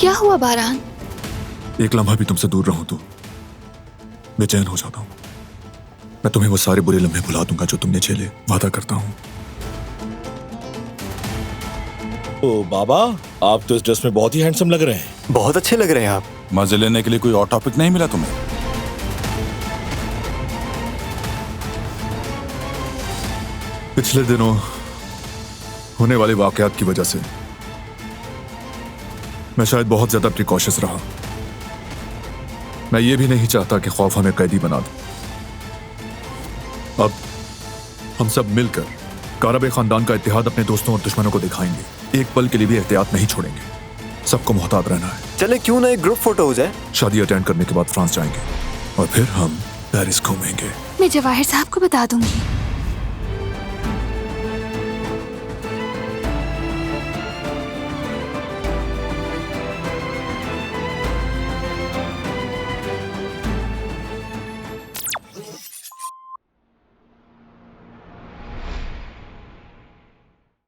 क्या हुआ बारान? एक लम्हा भी तुमसे दूर रहूं तो बेचैन हो जाता हूँ। मैं तुम्हें वो सारे बुरे लम्हे भुला दूंगा जो तुमने झेले, वादा करता हूँ। ओ बाबा, आप तो इस ड्रेस में बहुत ही हैंडसम लग रहे हैं। बहुत अच्छे लग रहे हैं आप। मजे लेने के लिए कोई और टॉपिक नहीं मिला तुम्हें? पिछले दिनों होने वाले वाकयात की वजह से मैं शायद बहुत ज्यादा प्रिकॉशियस रहा। मैं ये भी नहीं चाहता कि खौफ हमें कैदी बना दे। अब हम सब मिलकर कारबे खानदान का इत्तेहाद अपने दोस्तों और दुश्मनों को दिखाएंगे। एक पल के लिए भी एहतियात नहीं छोड़ेंगे। सबको मोहतात रहना है। चले क्यों ना एक ग्रुप फोटो हो जाए। शादी अटेंड करने के बाद फ्रांस जाएंगे और फिर हम पेरिस घूमेंगे। मैं जवाहिर साहब को बता दूंगी।